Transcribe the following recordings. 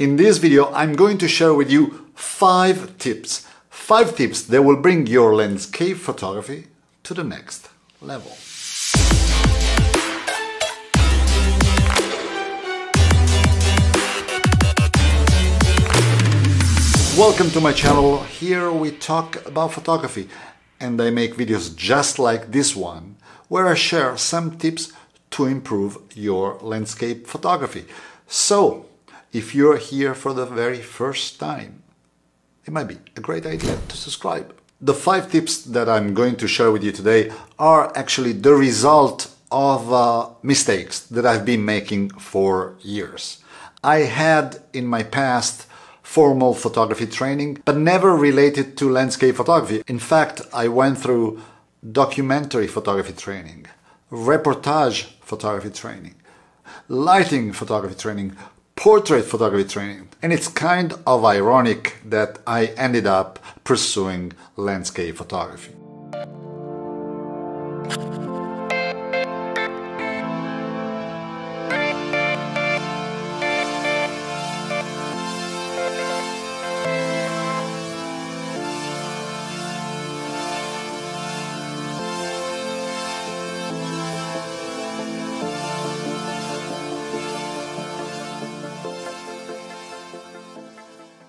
In this video, I'm going to share with you 5 tips. 5 tips that will bring your landscape photography to the next level. Welcome to my channel. Here we talk about photography, and I make videos just like this one, where I share some tips to improve your landscape photography. So, if you're here for the very first time, it might be a great idea to subscribe. The 5 tips that I'm going to share with you today are actually the result of mistakes that I've been making for years. I had in my past formal photography training, but never related to landscape photography. In fact, I went through documentary photography training, reportage photography training, lighting photography training, portrait photography training. And it's kind of ironic that I ended up pursuing landscape photography.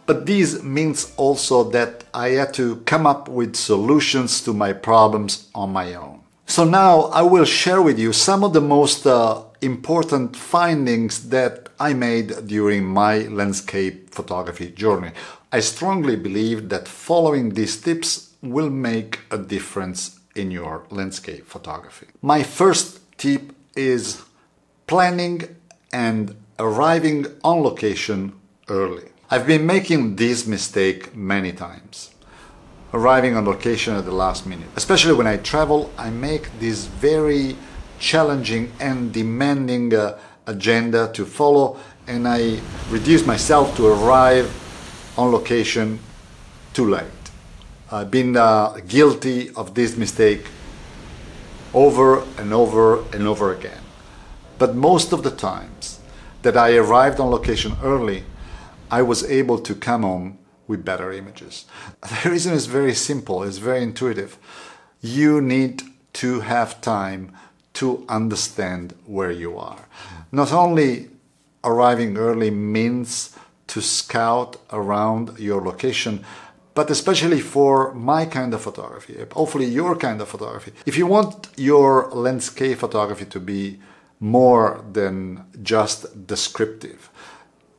But this means also that I had to come up with solutions to my problems on my own. So now I will share with you some of the most important findings that I made during my landscape photography journey. I strongly believe that following these tips will make a difference in your landscape photography. My first tip is planning and arriving on location early. I've been making this mistake many times, arriving on location at the last minute. Especially when I travel, I make this very challenging and demanding agenda to follow, and I reduce myself to arrive on location too late. I've been guilty of this mistake over and over and over again. But most of the times that I arrived on location early, I was able to come home with better images. The reason is very simple, it's very intuitive. You need to have time to understand where you are. Not only arriving early means to scout around your location, but especially for my kind of photography, hopefully your kind of photography. If you want your landscape photography to be more than just descriptive,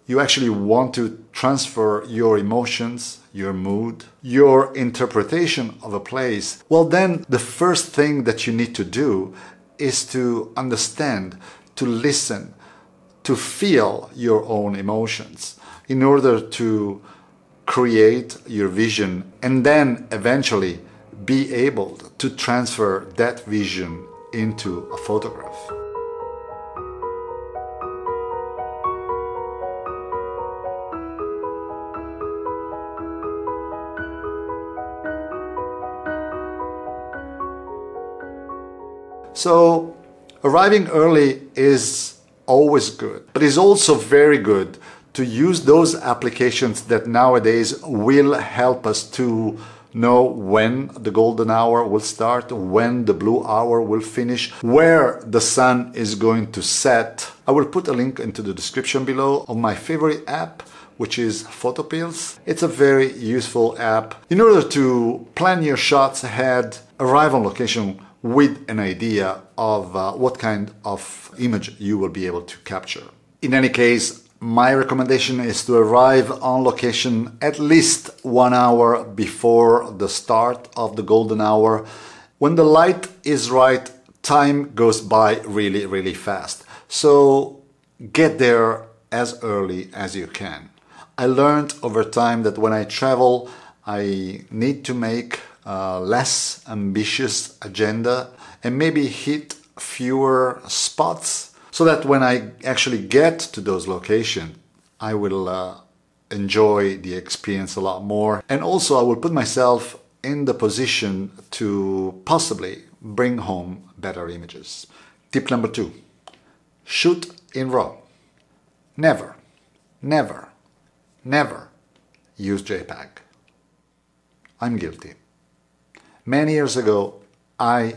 you actually want to transfer your emotions, your mood, your interpretation of a place, well then the first thing that you need to do is to understand, to listen, to feel your own emotions in order to create your vision and then eventually be able to transfer that vision into a photograph. So, arriving early is always good, but it's also very good to use those applications that nowadays will help us to know when the golden hour will start, when the blue hour will finish, where the sun is going to set. I will put a link into the description below of my favorite app, which is 𝗏𝗏. It's a very useful app in order to plan your shots ahead, arrive on location with an idea of what kind of image you will be able to capture. In any case, my recommendation is to arrive on location at least 1 hour before the start of the golden hour. When the light is right, time goes by really, really fast. So get there as early as you can. I learned over time that when I travel, I need to make a less ambitious agenda and maybe hit fewer spots so that when I actually get to those locations, I will enjoy the experience a lot more. And also I will put myself in the position to possibly bring home better images. Tip number 2, shoot in RAW. Never never use JPEG. I'm guilty. Many years ago, I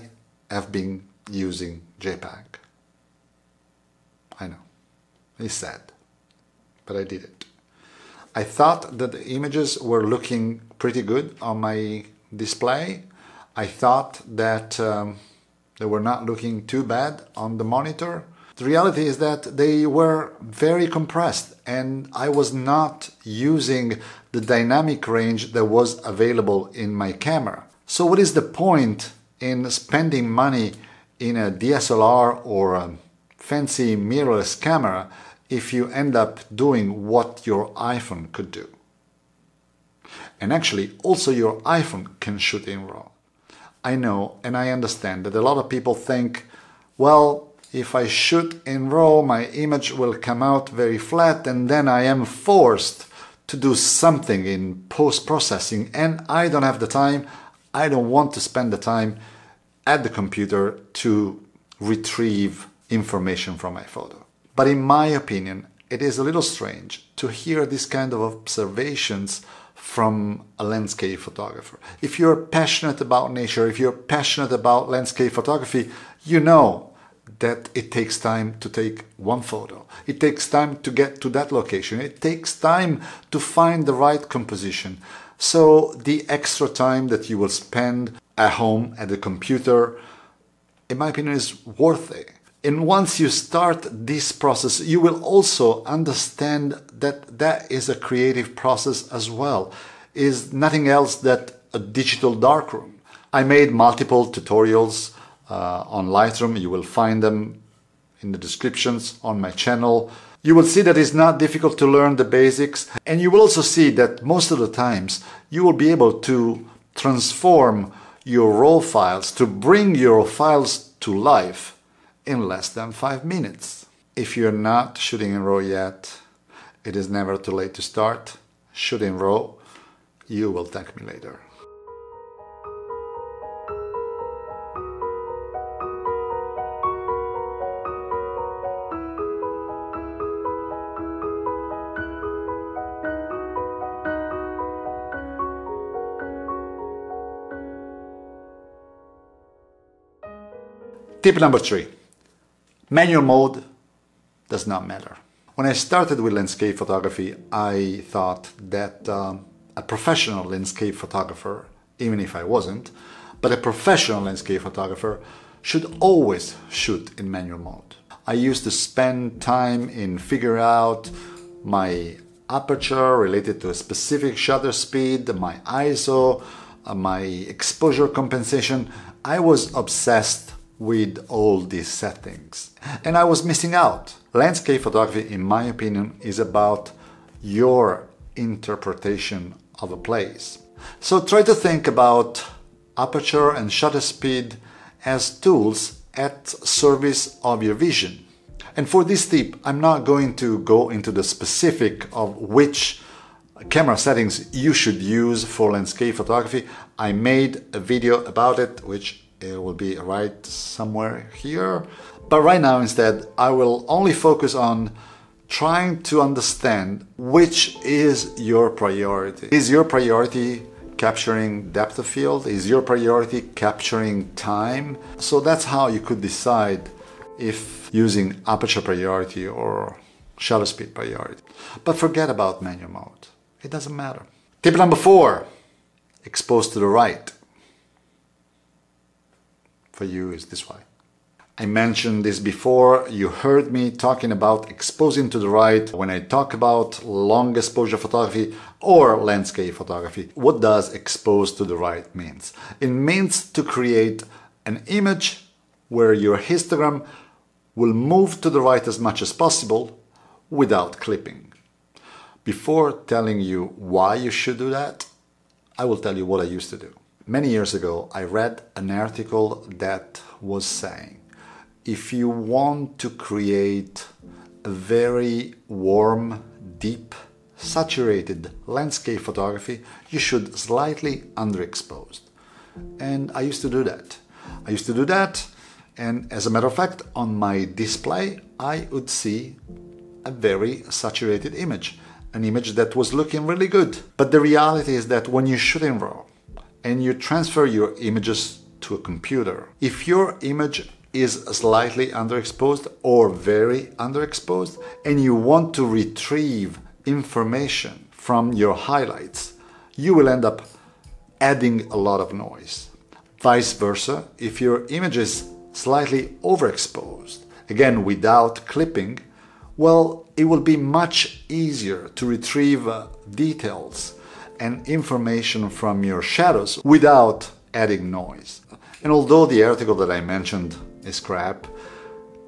have been using JPEG. I know, it's sad, but I did it. I thought that the images were looking pretty good on my display. I thought that they were not looking too bad on the monitor. The reality is that they were very compressed and I was not using the dynamic range that was available in my camera. So what is the point in spending money in a DSLR or a fancy mirrorless camera if you end up doing what your iPhone could do? And actually, also your iPhone can shoot in RAW. I know and I understand that a lot of people think, well, if I shoot in RAW, my image will come out very flat and then I am forced to do something in post-processing and I don't have the time, I don't want to spend the time at the computer to retrieve information from my photo. But in my opinion, it is a little strange to hear these kind of observations from a landscape photographer. If you're passionate about nature, if you're passionate about landscape photography, you know that it takes time to take one photo. It takes time to get to that location. It takes time to find the right composition. So the extra time that you will spend at home at the computer, in my opinion, is worth it. And once you start this process, you will also understand that that is a creative process as well. It is nothing else than a digital darkroom. I made multiple tutorials on Lightroom. You will find them in the descriptions on my channel. You will see that it's not difficult to learn the basics, and you will also see that most of the times you will be able to transform your RAW files, to bring your files to life in less than 5 minutes. If you're not shooting in RAW yet, it is never too late to start. Shoot in RAW. You will thank me later. Tip number 3. Manual mode does not matter. When I started with landscape photography, I thought that a professional landscape photographer, even if I wasn't, but a professional landscape photographer should always shoot in manual mode. I used to spend time in figuring out my aperture related to a specific shutter speed, my ISO, my exposure compensation. I was obsessed with all these settings and I was missing out. Landscape photography, in my opinion, is about your interpretation of a place. So try to think about aperture and shutter speed as tools at service of your vision. And for this tip, I'm not going to go into the specific of which camera settings you should use for landscape photography. I made a video about it, which it will be right somewhere here. But right now, instead, I will only focus on trying to understand which is your priority. Is your priority capturing depth of field? Is your priority capturing time? So that's how you could decide if using aperture priority or shutter speed priority. But forget about manual mode. It doesn't matter. Tip number 4, expose to the right. For you is this way. I mentioned this before. You heard me talking about exposing to the right when I talk about long exposure photography or landscape photography. What does expose to the right means? It means to create an image where your histogram will move to the right as much as possible without clipping. Before telling you why you should do that, I will tell you what I used to do. Many years ago, I read an article that was saying, if you want to create a very warm, deep, saturated landscape photography, you should slightly underexpose. And I used to do that. And as a matter of fact, on my display, I would see a very saturated image. an image that was looking really good. But the reality is that when you shoot in RAW and you transfer your images to a computer, if your image is slightly underexposed or very underexposed and you want to retrieve information from your highlights, you will end up adding a lot of noise. Vice versa, if your image is slightly overexposed, again without clipping, well, it will be much easier to retrieve details and information from your shadows without adding noise. And although the article that I mentioned is crap,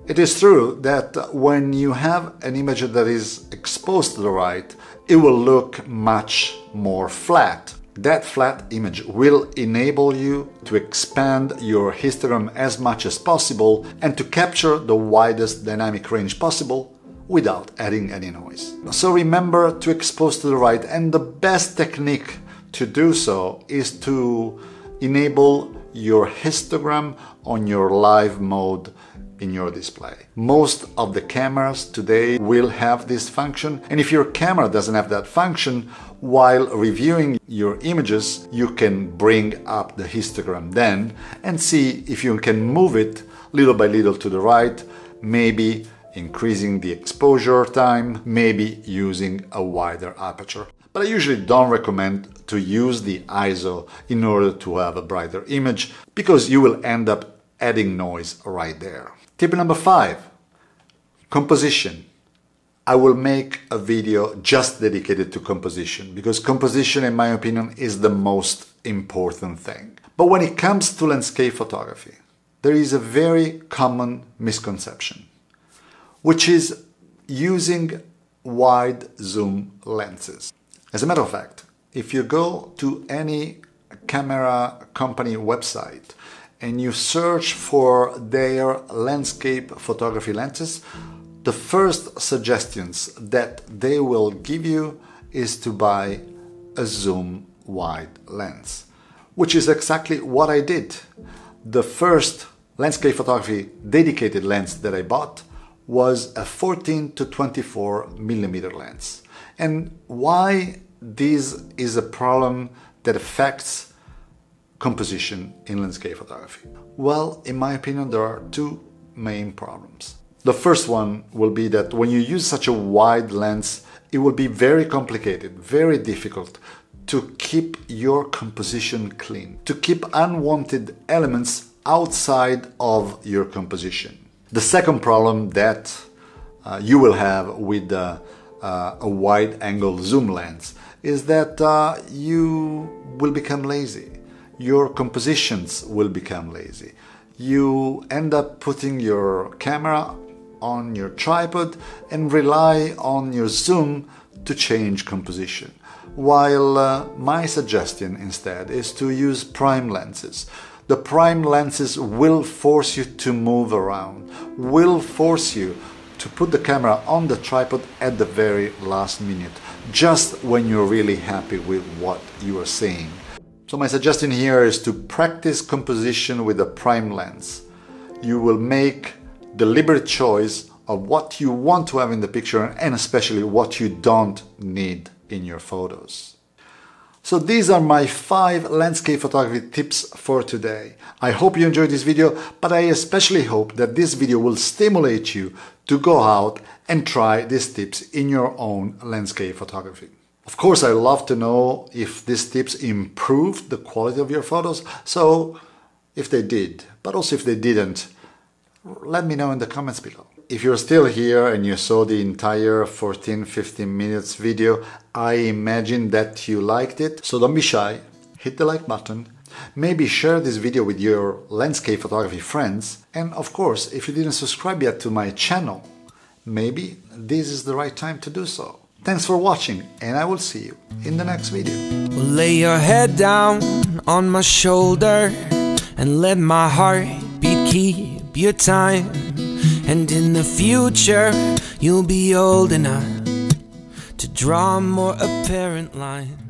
it is true that when you have an image that is exposed to the right, it will look much more flat. That flat image will enable you to expand your histogram as much as possible and to capture the widest dynamic range possible without adding any noise. So remember to expose to the right, and the best technique to do so is to enable your histogram on your live mode in your display. Most of the cameras today will have this function, and if your camera doesn't have that function, while reviewing your images, you can bring up the histogram then and see if you can move it little by little to the right, maybe increasing the exposure time, maybe using a wider aperture. But I usually don't recommend to use the ISO in order to have a brighter image, because you will end up adding noise right there. Tip number 5, composition. I will make a video just dedicated to composition, because composition, in my opinion, is the most important thing. But when it comes to landscape photography, there is a very common misconception, which is using wide zoom lenses. As a matter of fact, if you go to any camera company website and you search for their landscape photography lenses, the first suggestions that they will give you is to buy a zoom wide lens, which is exactly what I did. The first landscape photography dedicated lens that I bought was a 14 to 24 millimeter lens. And why this is a problem that affects composition in landscape photography? Well, in my opinion, there are two main problems. The first one will be that when you use such a wide lens, it will be very complicated, very difficult to keep your composition clean, to keep unwanted elements outside of your composition. The second problem that you will have with a wide-angle zoom lens is that you will become lazy. Your compositions will become lazy. You end up putting your camera on your tripod and rely on your zoom to change composition. While my suggestion instead is to use prime lenses. The prime lenses will force you to move around, will force you to put the camera on the tripod at the very last minute, just when you're really happy with what you are seeing. So my suggestion here is to practice composition with a prime lens. You will make deliberate choice of what you want to have in the picture and especially what you don't need in your photos. So these are my 5 landscape photography tips for today. I hope you enjoyed this video, but I especially hope that this video will stimulate you to go out and try these tips in your own landscape photography. Of course, I love to know if these tips improved the quality of your photos, so if they did, but also if they didn't, let me know in the comments below. If you're still here and you saw the entire 14-15 minutes video, I imagine that you liked it. So don't be shy, hit the like button, maybe share this video with your landscape photography friends, and of course, if you didn't subscribe yet to my channel, maybe this is the right time to do so. Thanks for watching, and I will see you in the next video. Well, lay your head down on my shoulder and let my heartbeat keep your time. And in the future, you'll be old enough to draw more apparent lines.